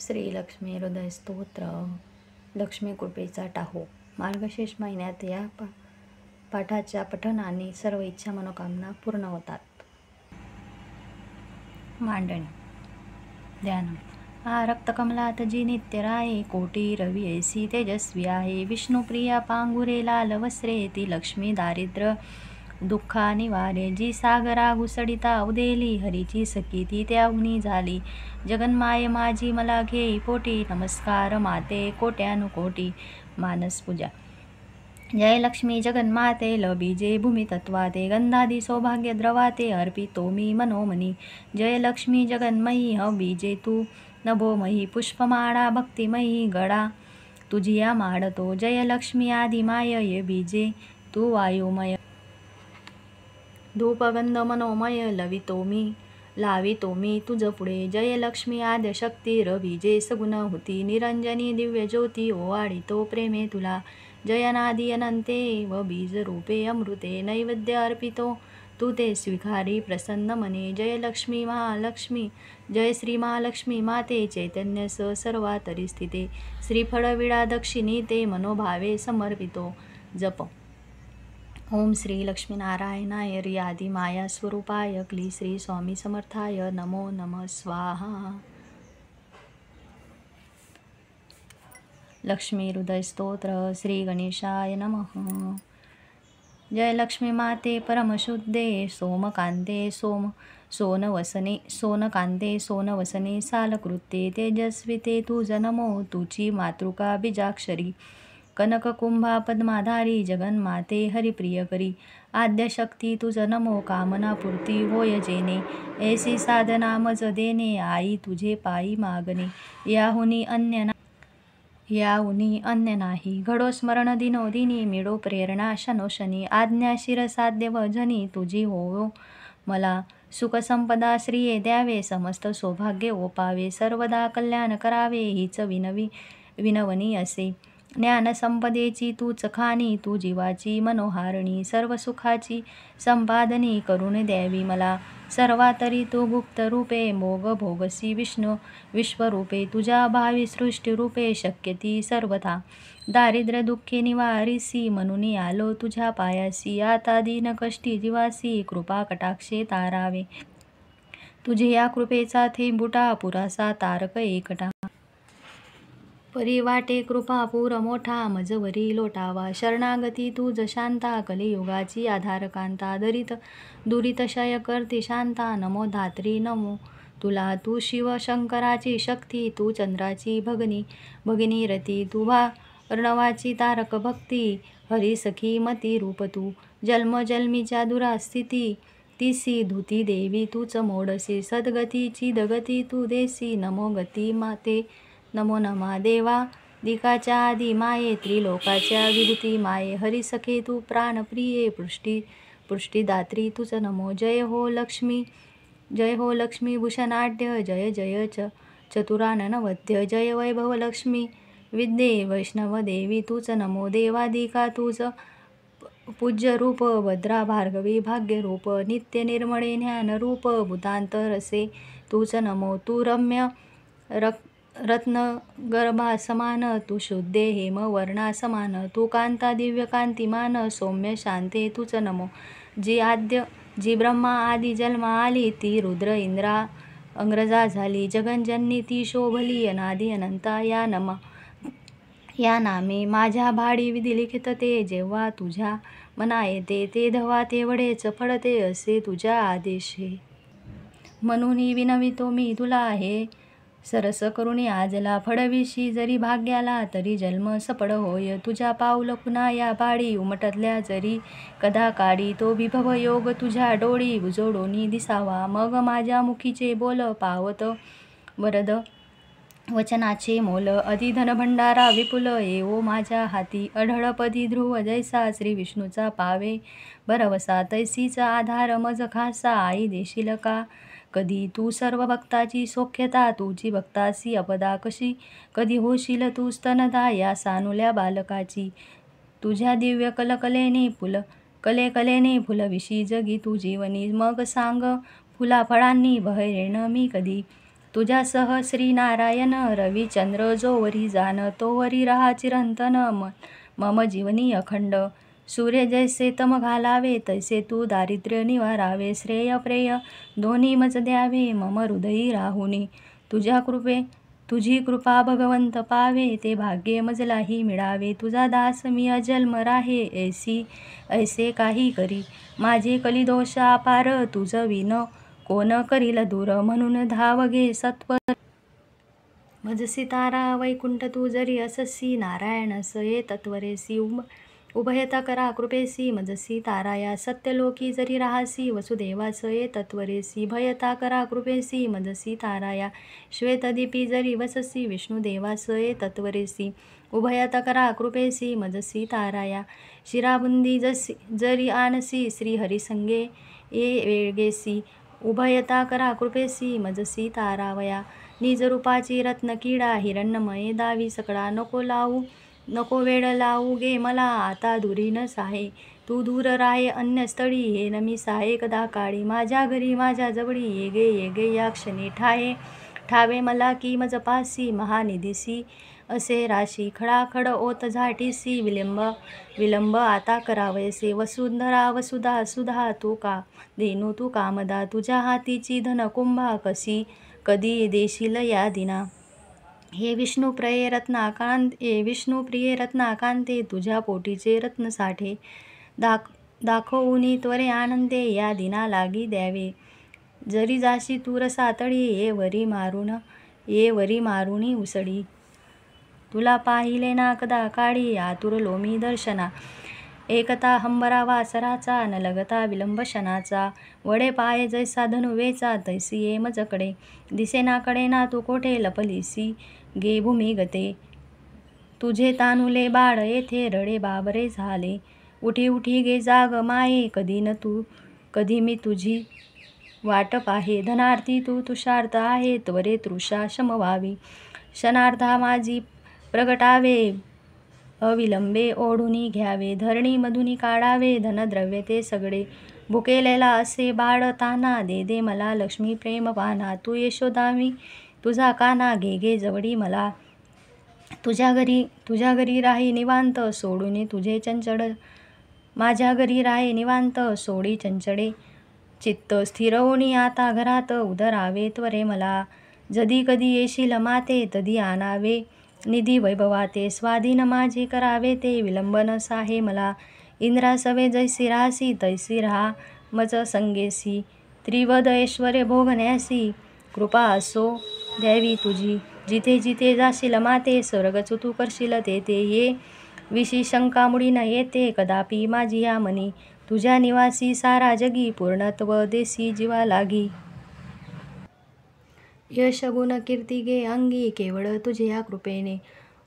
श्री लक्ष्मी हृदय स्तोत्र. लक्ष्मी कृपेचा टाहो. मार्गशीर्ष महिन्यात या पाठाच्या पठणाने सर्व इच्छा मनोकामना पूर्ण होतात. मांडणी. ध्यान. आ रक्तकमलात जी नित्य राये, कोटी रवी ऐसी तेजस्वी आहे. विष्णुप्रिया पांघुरे लाल वस्त्रे, ती लक्ष्मी दारिद्र्य दुःखा निवारे. जी सागरा घुसडिता उदेली, हरीची सखी ती त्याहुनी झाली. जगन्माये माझी मला घेई पोटी, नमस्कार माते कोट्यानुकोटी. मानस पूजा. जय लक्ष्मी जगन्माते लबीजे भूमितत्वाते, गंधादी सौभाग्य द्रवाते अर्पितो मी मनोमनी. जय लक्ष्मी जगन्मयी बीजे तू नभोमयी, पुष्पमाळा भक्तिमयी गळा तुझिया माडतो. जय लक्ष्मी आदिमाय ये बीजे तू वायुमय. धूपगंध मनोमय लावितो मी तुझ पुढे. जय लक्ष्मी आद्यशक्ती रबीजे सगुण होती. निरंजनी दिव्य ज्योती ओवाळितो प्रेमे तुला. जय नादी अनंते व बीज रूपे अमृते, नैवेद्य अर्पितो तू ते स्वीकारी प्रसन्न मने. जय लक्ष्मी महालक्ष्मी, जय श्री महालक्ष्मी माते, चैतन्य सर्वातरी स्थिते. श्रीफळ विडा दक्षिणी ते मनोभावे समर्पितो. जप. ओम श्री लक्ष्मीनारायणाय रि आदि माया स्वरूपाय क्ली श्री स्वामी समर्थाय नमो नमः स्वाहा. लक्ष्मी हृदय स्तोत्र. श्री गणेशाय नमः. जय लक्ष्मी माते परमशुद्धे सोमकांते सोनकांते सोनवसने सालकृत्ये तेजस्विते तुझ नमो. तुची मातृका बीजाक्षरी कनककुंभा पद्माधारी, जगन्माते हरिप्रियकरी. आद्यशक्ती तुझ नमो. कामनापूर्ती होय जेणे, ऐसी साधना मज देणे. आई तुझे पायी मागणे, याहुनी अन्य नाही. घडो स्मरण दिनोदिनी, मिळो प्रेरणा शनोशनी. आज्ञा शिरसाध्य वजनी, तुझी होवो मला. सुख संपदा श्रिये द्यावे, समस्त सौभाग्य ओपावे. सर्वदा कल्याण करावे, हीच विनवणी असे. ज्ञान संपदेची तूच खाणी, तू जीवाची मनोहारिणी. सर्व सुखाची संपादनी करून द्यावी मला. सर्वातरी तू गुप्त रूपे, मोग भोगसी विष्णू विश्वरूपे. तुझ्या भावी सृष्टी रूपे, शक्य ती सर्वथा. दारिद्र्य दुःखे निवारिसी, म्हणून आलो तुझ्या पायासी. आता दीन कष्टी जीवासी, कृपा कटाक्षे तारावे. तुझे या कृपेचा थेंबुटा, पुरासा तारक एकटा. परी वाटे कृपापूर मोठा, मजवरी लोटावा. शरणागती तुझ शांता, कलियुगाची आधारकांता. दुरित शय करते शांता, नमो धात्री नमो तुला. तू शिव शंकराची शक्ती, तू चंद्राची भगिनी रती. तू अर्णवाची तारक भक्ती, हरी सखी मती रूप तू. जन्मजन्मीच्या दुरास्थिती तिसी धुती देवी तूच मोडसी. सद्गतीची दगती तू देसी, नमो गती माते नमो नमा देवा. दिकाच्या आधी माये, त्रिलोकाच्या विभूती माये. हरिसखे तू प्राणप्रिये, पुष्टीदात्री तुझ नमो. जय हो लक्ष्मी भूषणाढ्य, जय जय चतुराननवद्य. जय वैभव लक्ष्मी विद्ये, वैष्णव देवी तूच नमो. देवादिका तुझ पूज्य रूप, भद्रा भार्गवी भाग्यरूप. नित्य निर्मळे ज्ञान रूप, भूतांत रसे तूच नमो. तू रम्य रत्नगर्भा समान, तू शुद्धे हेम वर्णा समान. तू कांता दिव्य कांतिमान, सौम्य शांते तूच नमो. जी ब्रह्मा आदी जन्मा आली, ती रुद्र इंद्रा अंग्रजा झाली. जगनजननी ती शोभली, अनादी अनंता या नामे. माझ्या भाडी विधी लिखित ते, जेव्हा तुझ्या मना येते. ते धवा तेवढेच फळते, असे तुझ्या आदेशे. म्हणून विनवितो मी तुला, हे सरस करुणी आजला. फळविशी जरी भाग्याला, तरी जन्म सपड होय. तुझ्या पाऊल खुना या भाडी, उमटल्या जरी कदा काडी. तो विभव योग तुझ्या डोळी, उजोडोनी दिसावा. मग माझ्या मुखीचे बोल, पावत वरद वचनाचे मोल. अधिधन भंडारा विपुल, येवो माझ्या हाती. अढळपदी ध्रुव जैसा, श्री विष्णूचा पावे भरवसा. तैसीच आधार मज खासा, आई देशील का कधी. तू सर्व भक्ताची सौख्यता, तुझी भक्तासी अपदा कशी. कधी होशील तू स्तनदा, या सानुल्या बालकाची. तुझ्या दिव्य कलेने फुलविशी जगी तू जीवनी. मग सांग फुला फळांनी बहरेन मी कधी. तुझ्यासह श्री नारायण रविचंद्र जोवरी जान तोवरी रहा चिरंतन मम जीवनी अखंड. सूर्य जैसे तम घालावे तैसे तू दारिद्र्य निवारावे. श्रेय प्रेय दोन्ही मज द्यावे मम हृदयी राहुनी. तुझी कृपा भगवंत पावे ते भाग्य मजलाही मिळावे. तुझा दास मी अजन्म राहे ऐसे काही करी. माझे कलिदोष अपार तुझ विन कोण करील दूर. म्हणून धाव घे सत्वर भजसी तारा वैकुंठ तू जरी अससी. नारायणस ये तत्वरेसी उभयता करा कृपेसी. मजसी ताराया सत्यलोकी जरी राहासी. वसुदेवास ये तत्वरेसी भयता करा कृपेसी. मजसी ताराया श्वेतदीपी जरी वससी. विष्णुदेवास ये तत्वरेसी उभयता करा कृपेसी. मजसी ताराया शिराबुंदी जरी आणसी. श्रीहरिसंगे ये वेळगेसी उभयता करा कृपेसी. मजसी तारावया निज रूपाची रत्नकिडा. हिरण्यमये दावी सकळा नको वेळ लावू गे मला. आता दुरी न साहे तू दूर राहे अन्य स्थळी. हे नमी साहे कदा काळी माझ्या घरी माझ्या जवळी. ये गे या क्षणी ठावे मला की मज पासी. महानिधीसी असे राशी खडाखड ओत झाटीसी. विलंब आता करावयसे वसुंधरा वसुधा सुधा. तू का देनू तू कामदा तुझ्या हातीची धन कुंभा. कधी देशील या दिना. हे विष्णुप्रिये रत्नाकांते तुझ्या पोटीचे रत्न साठे. दाखवूनी त्वरे आनंदे या दिना लागी द्यावे. जरी जाशी तू रसातळी ये वरी मारुनी उसळी. तुला पाहिले ना कदा काळी आतुर लोमी दर्शना. एकता हंबरा वासराचा न लगता विलंब क्षणाचा. वडे पाय जैसा धनुवेचा तैसी ये मजकडे. दिसेनाकडे ना तू कोठे लपलीसी गे भूमिगते. तुझे तानुले बाळ येथे रडे बाबरे झाले. उठी गे जाग माये कधी मी तुझी वाट पाहे. धनार्थी तू तुषार्थ आहे त्वरे तृषा शमवावी. क्षणार्धा माझी प्रगटावे अविलंबे ओढुनी घ्यावे. धरणी मधुनी काढावे धनद्रव्य ते सगळे. भुकेलेला असे बाळ ताना दे मला लक्ष्मी प्रेम पाना. तू यशोदामी तुझा काना घे जवळी मला. तुझ्या घरी राही निवांत सोडून तुझे चंचळ. माझ्या घरी राही निवांत सोडी चंचळे. चित्त स्थिरवून आता घरात उदरावे त्वरे मला. जदी कधी येशील माते तदी आणावे निधी वैभवाते. स्वाधीन माझे करावे ते विलंब न साहे मला. इंद्रासवे जैसी राहासी तैसी राहा मज संगेसी. त्रिवद ऐश्वर्य भोगण्यासी कृपा असो द्यावी तुझी. जिथे जाशील माते स्वर्गच तू करशील ते ये. विशी शंका मुडी न येते कदापि माझी या मनी. तुझ्या निवासी सारा जगी पूर्णत्व देसी जीवा लागी. यश गुण कीर्ती गे अंगी केवळ तुझ्या कृपेने.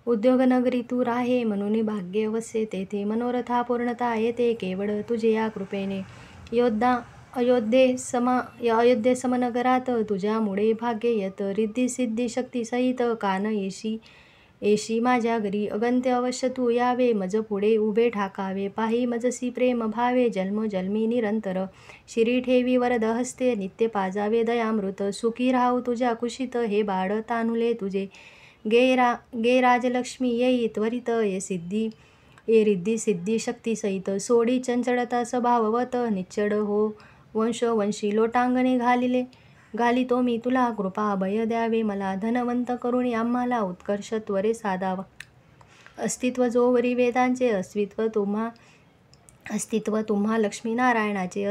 उद्योग नगरी तू राहे म्हणून भाग्य वसे तेथे. मनोरथा पूर्णता येते केवळ तुझ्या कृपेने. अयोध्ये समनगरात तुझ्यामुळे भाग्य येत. रिद्धी सिद्धी शक्ती सहित कान येशी माझ्या घरी. अगंत्य अवश्य तू यावे मज पुढे उभे ठाकावे. पाही मजसी प्रेम भावे जन्मोजन्मी निरंतर. शिरी ठेवी वरद हस्ते नित्य पाजावे दयामृत. सुखी राहू तुझ्या कुशीत हे बाळ तानुले तुझे. गे राजलक्ष्मी येई त्वरित. ये रिद्धी सिद्धी शक्ती सहित. सोडी चंचळता स्वभाववत निच्चड हो वंशोवंशी. लोटांगणे घालितो मी तुला कृपा अभय द्यावे मला. धनवंत करुणी आम्हाला उत्कर्ष त्वरे साधावा. अस्तित्व जोवरी वेदांचे अस्तित्व तुम्हा लक्ष्मीनारायणाचे.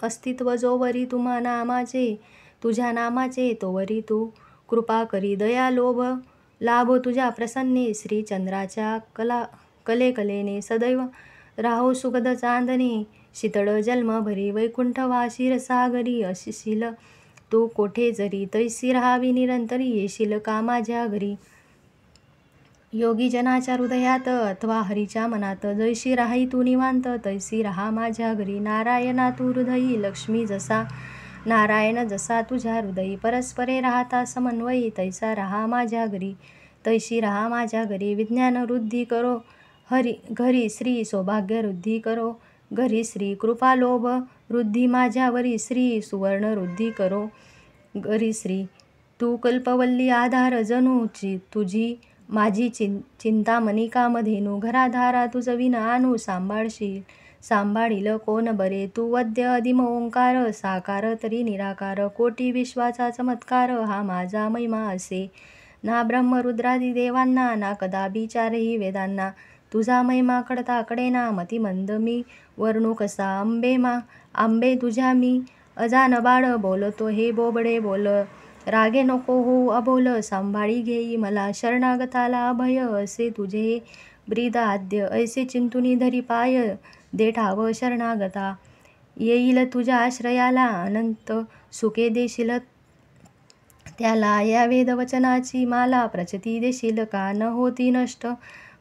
अस्तित्व जोवरी तुम्हा नामाचे तुझ्या नामाचे तोवरी तू कृपा करी दया लाभो तुझ्या प्रसन्ने. श्रीचंद्राच्या कलेने सदैव राहो सुगध चांदणे. शीतळ जन्मभरी वैकुंठवासी रसागरी. अशील तू कोठे जरी तैसी राहावी निरंतरी. येशील का माझ्या घरी. योगी जनाच्या हृदयात अथवा हरीच्या मनात. जैशी राही तू निवांत तैसी राहा माझ्या घरी. नारायणा तू हृदयी लक्ष्मी जसा नारायण जसा तुझ्या हृदयी. परस्परे राहता समन्वयी तैसा राहा माझ्या घरी. तैशी राहा माझ्या घरी. विज्ञान वृद्धी करो घरी श्री. सौभाग्य वृद्धी करो घरी श्री. कृपा लोभ वृद्धी माझ्यावरी श्री. सुवर्ण वृद्धी करो घरी श्री. तू कल्पवल्ली आधार जणू तुझी माझी चिंतामणी कामधेनू घराधारा तुझ विन आणू सांभाळील कोण बरे तू वद्य अधिम ओंकार साकार तरी निराकार कोटी विश्वाचा चमत्कार हा माझा महिमा असे ना ब्रह्मरुद्रादी देवांना ना कदापि चारही वेदांना तुझा महिमा कडता कडेना मती मंद मी वर्णू कसा आंबे तुझ्या मी अजान बाळ बोलतो हे बोबडे बोल रागे नको होऊ अबोल सांभाळी घेई मला शरणागताला अभय असे तुझे ब्रीद आद्य ऐसे चिंतुनी धरी पाय दे ठाव शरणागता येईल तुझ्या आश्रयाला अनंत सुखे देशील त्याला या वेदवचनाची माला प्रचिती देशील का न होती नष्ट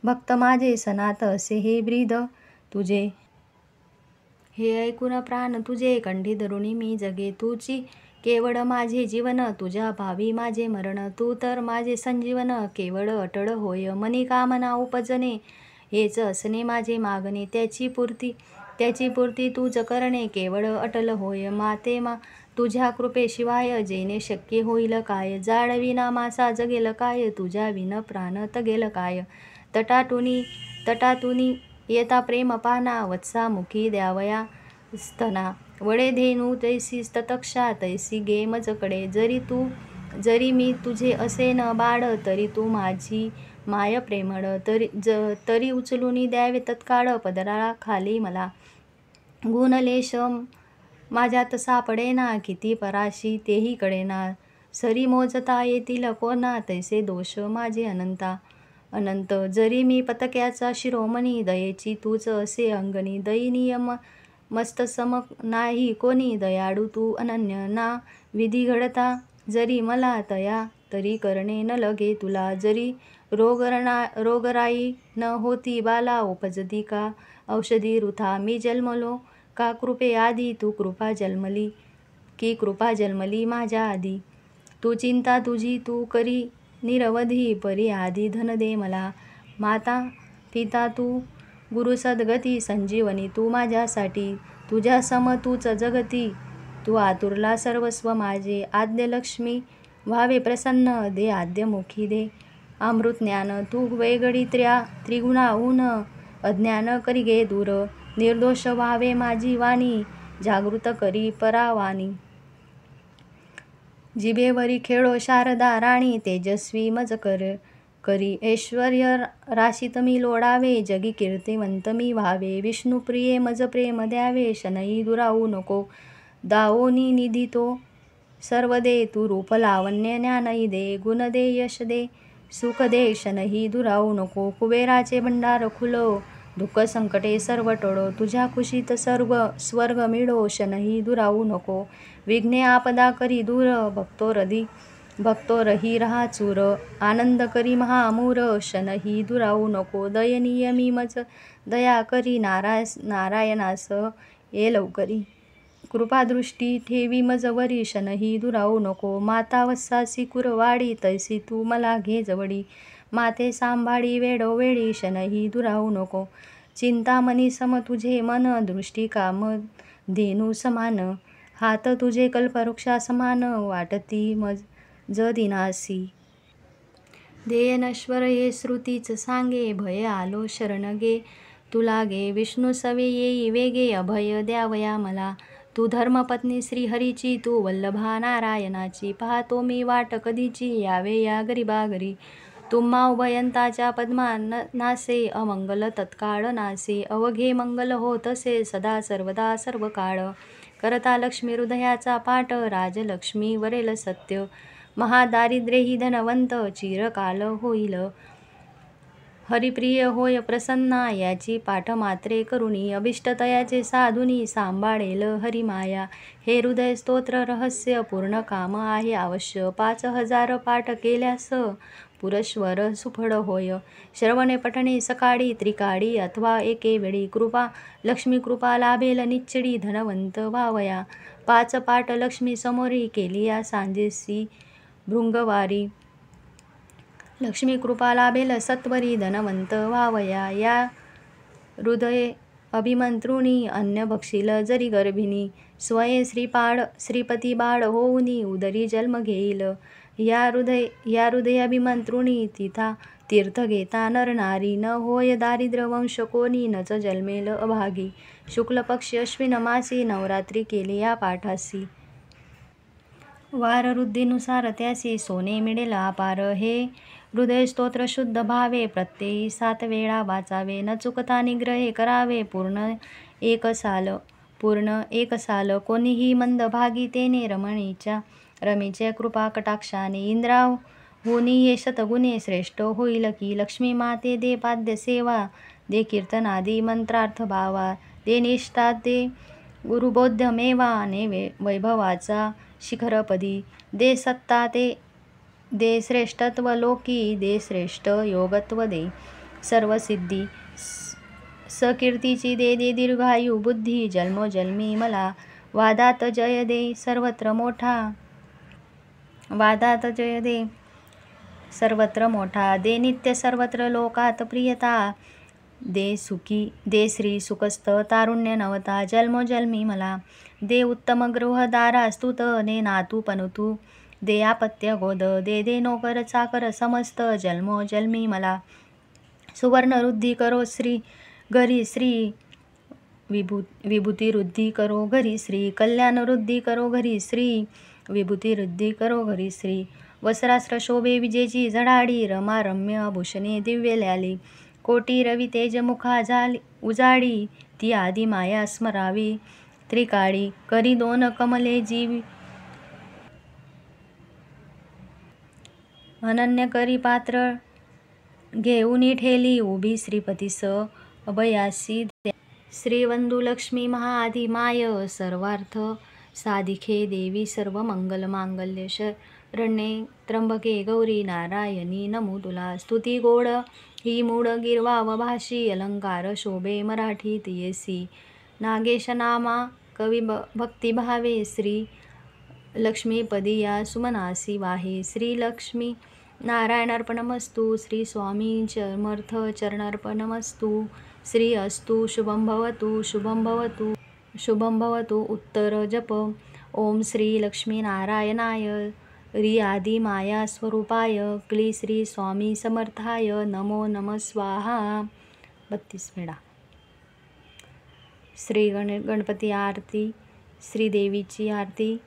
भक्त माझे सनात असे हे ब्रीद तुझे हे ऐकून प्राण तुझे कंठी धरुणी मी जगे तुझी केवळ माझे जीवन तुझ्या भावी माझे मरण तू तर माझे संजीवन केवळ अटळ होय मनी कामना उपजणे हेच असणे माझे मागणे त्याची पूर्ती तूच करणे केवळ अटल होय माते तुझ्या कृपेशिवाय जेणे शक्य होईल काय जाळविना मासा जगेल काय तुझ्या विन प्राण तगेल काय तटातुनी येता प्रेम पाना वत्सा मुखी द्यावया स्तना वडे धेनू तैसी ततक्षा तैसी गे मजकडे जरी मी तुझे असे न बाळ तरी तू माझी माय प्रेमळ तरी उचलून द्यावे तत्काळ पदरा खाली मला गुणलेश माझ्यात सापडेना किती पराशी तेही कडेना सरी मोजता येतील कोणा तैसे दोष माझे अनंत जरी मी पतक्याचा शिरोमणी दयेची तूच असे अंगणी दयनीय मस्तसम नाही कोणी दयाळू तू अनन्य ना विधी घडता जरी मला तया तरी करणे न लगे तुला जरी रोगराई न होती बाला उपजती का औषधी वृथा मी जन्मलो का कृपे आधी तू कृपा जन्मली माझ्या आधी तू चिंता तुझी तू करी निरवधी परी आधी धन दे मला माता पिता तू गुरु सद्गती संजीवनी तू माझ्यासाठी तुझ्या सम तूच जगती तू आतुरला सर्वस्व माझे आद्य लक्ष्मी व्हावे प्रसन्न दे आद्यमुखी दे अमृत ज्ञान तू वेगळी त्रिगुणाहून अज्ञान करी गे दूर निर्दोष व्हावे माझी वाणी जागृत करी परावानी जिभेवरी खेळो शारदा राणी तेजस्वी मज करी ऐश्वर्य राशीत मी लोडावे जगी कीर्तिवंत मी व्हावे विष्णुप्रिये मज प्रेम द्यावे शनई दुरावू नको दाओनी निधी तो सर्व दे तू रूप लावण्य ज्ञानही दे गुण दे यश दे सुख दे शनही दुरावू नको कुबेराचे भंडार खुलो दुःख संकटे सर्व टळो तुझ्या खुशीत सर्व स्वर्ग मिळो शनही दुरावू नको विघ्ने आपदा करी दूर भक्तो रही रहा चूर आनंद करी महामूर शनही दुरावू नको दयनीय मी मज दया करी नारायणास ये लवकरी कृपादृष्टी ठेवी मजवरी शनही दुरावू नको माता वत्सासी कुरवाडी तैसी तू मला घे जवडी माते सांभाळी वेळोवेळी शनही दुरावू नको चिंतामणी सम तुझे मन दृष्टी काम धेनू समान हात तुझे कल्पवृक्षा समान वाटती मज दिनासी ध्येय नश्वर हे श्रुतीच सांगे भय आलो शरण गे तुला गे विष्णू सवे येई वेगे अभय द्यावया मला तू धर्मपत्नी श्रीहरीची तू वल्लभा नारायणाची पाहतो मी वाट कधीची यावे या गरीबा घरी तुम्हा उभयंताच्या पद्मा नासे अमंगल तत्काळ नासे अवघे मंगल होत असे सदा सर्वदा सर्व काळ करता लक्ष्मी हृदयाचा पाठ राजलक्ष्मी वरेल सत्य महादारिद्र्यही धनवंत चिरकाल होईल हरिप्रिय होय प्रसन्ना याची पाठ मात्रे करुणी अभिष्टतयाचे साधुनी सांभाळेल हरिमाया हे हृदय स्तोत्र रहस्य पूर्ण काम आहे अवश्य 5000 पाठ केल्यास पुरश्वर सुफळ होय श्रवणे पठणे सकाळी त्रिकाळी अथवा एके वेळी लक्ष्मी कृपा लाभेल निच्चडी धनवंत व्हावया 5 पाठ लक्ष्मी समोरी केलिया सांजेसी भृंगवारी लक्ष्मी कृपा लाभेल सत्वरी धनवंत व्हावया या हृदय अभिमंत्रुणी अन्न भक्षिल जरी गर्भिणी स्वये श्रीपती बाळ होऊनी उदरी जन्म घेईल या हृदयाभिमंत्रुणी तिथा तीर्थ घेता नर नारी. न होय दारिद्र्य वंश कोणी, नच जन्मेल अभागी. शुक्ल पक्षी अश्विन मासी, नवरात्री केली या पाठासी. वार वृद्धीनुसार त्यासी, सोने मिळेल अपार. हे हृदय स्तोत्र शुद्ध भावे, प्रत्ययी 7 वेळा वाचावे. न चुकता निग्रहे करावे, पूर्ण एक साल. कोणीही मंदभागी तेने, रमेच्या कृपा कटाक्षाने. इंद्राहुनी हे शतगुणे श्रेष्ठ होईल की, लक्ष्मी माते दे पाद्य सेवा. दे कीर्तनादी मंत्रार्थ भावा. दे निष्ठा दे गुरुबोध मेवा. ने वैभवाचा शिखरपदी. दे सत्ता दे श्रेष्ठत्व लोकी. दे श्रेष्ठ योगत्व दे सर्व सिद्धी. सकीर्तीची दे दीर्घायु बुद्धी. जन्मोजन्मी मला वादात जय दे सर्वत्र मोठा. दे नित्य सर्वत्र लोकात प्रियता. दे श्री सुखस्थ तारुण्य नवता. जन्मोजन्मी मला दे उत्तम गृहदारा स्तुत. दे नातू पनुतू दे आपत्य गोद. दे नोकर चाकर समस्त. जन्मोजन्मी मला सुवर्ण वृद्धी करो घरी श्री. विभूती वृद्धी करो घरी श्री. कल्याण वृद्धी करो घरी श्री. विभूती वृद्धी करो घरी श्री. वस्त्रास्त्र शोभे विजेची झडाडी. रमा रम्य आभूषणे दिव्य ल्याली. कोटी रवी तेज मुखा उजाडी. ती आदी माया स्मरावी त्रिकाळी. करी 2 कमले जीवी. अनन्य करी पात्र घेऊनी ठेली. उभी श्रीपतीस अभयासी द्या. श्रीवंदू लक्ष्मी महाआधी माय. सर्वार्थ साधिके देवी सर्व मंगल मांगल्य शरण्ये त्र्यंबके गौरी नारायणी नमो तुला. स्तुती गोड ही मूळ गिरवाव भाषी. अलंकार शोभे मराठीत येसी. नागेश नामा कवी भक्तिभावे. श्री लक्ष्मीपदी या सुमनासी वाहे. श्री लक्ष्मी नारायणार्पणमस्तु. श्री स्वामी समर्थ चरणार्पणमस्तु. श्री अस्तु शुभं भवतु शुभं भवतु शुभं भवतु. उत्तर जप. ओम श्री लक्ष्मी नारायणाय री आदि माया स्वरूपाय क्ली श्री स्वामी समर्थाय नमो नमः स्वाहा. 32 वेळा. श्री गणपती आरती, श्री देवीची आरती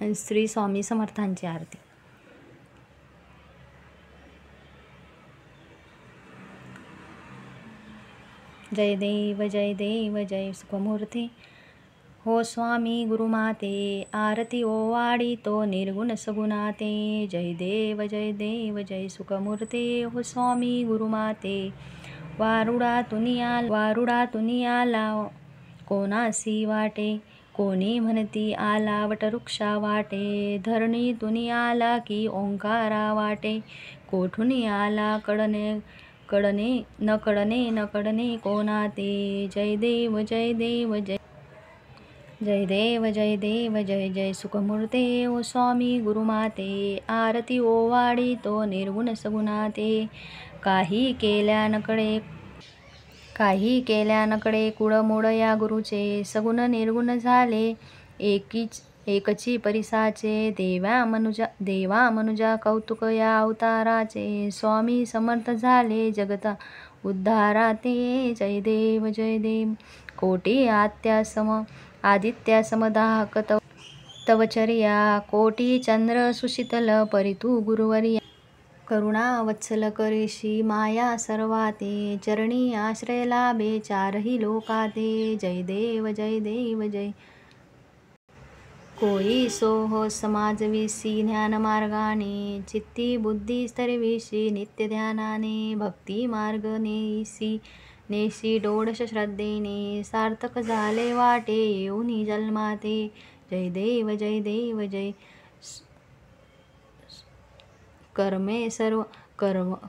आणि श्री स्वामी समर्थांची आरती. जय देव जय देव जय सुखमूर्ती. हो स्वामी गुरुमाते आरती ओवाळी तो निर्गुण सगुणाते. जय देव जय सुखमूर्ते. हो स्वामी गुरुमाते वारुडा तुनी आला कोणासी वाटे. कोणी म्हणती आला वटवृक्षा वाटे. धरणी तुनी आला की ओंकारा वाटे. कोठुनी आला न कडणे कोणाते. जय देव जय देव जय जय देव जय सुखमूर्ते. ओ स्वामी गुरुमाते आरती ओवाळी तो निर्गुण सगुणाते. काही केल्या नकडे कुळमूळ या गुरुचे. सगुण निर्गुण झाले एकची परिसाचे. देवा मनुजा कौतुक या अवताराचे. स्वामी समर्थ झाले जगता उद्धाराते. जय देव कोटी आदित्या समदाहक तवचर्या. कोटी चंद्र सुशीतल परितू गुरुवर्या. करुणा वत्सल करीशी माया सर्वाते. चरणी आश्रय लाभे चारही लोकाते. जय देव जय कोई सोह समाज विसी ज्ञान मार्गाने. चित्ती बुद्धी स्तरविशी नित्य ध्यानाने. भक्ती मार्ग नेसी डोळश श्रद्धेने. सार्थक झाले वाटे येऊनी जन्माते. जय देव जय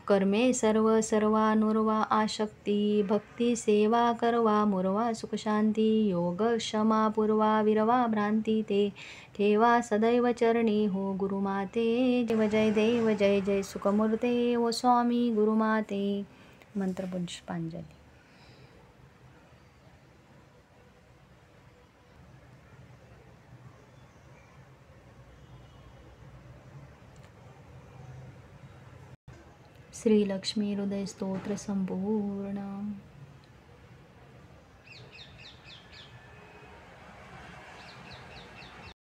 कर्मे सर्वानुर्वा आशक्ती. भक्ती सेवा करवा मुरवा सुख शांती. योग क्षमा पूर्वा विरवा भ्रांती ते. ठेवा सदैव चरणी हो गुरुमाते. जय देव जय सुखमूर्ते. ओ स्वामी गुरुमाते. मंत्रपुष्पांजली. श्री लक्ष्मी हृदय स्तोत्र संपूर्ण.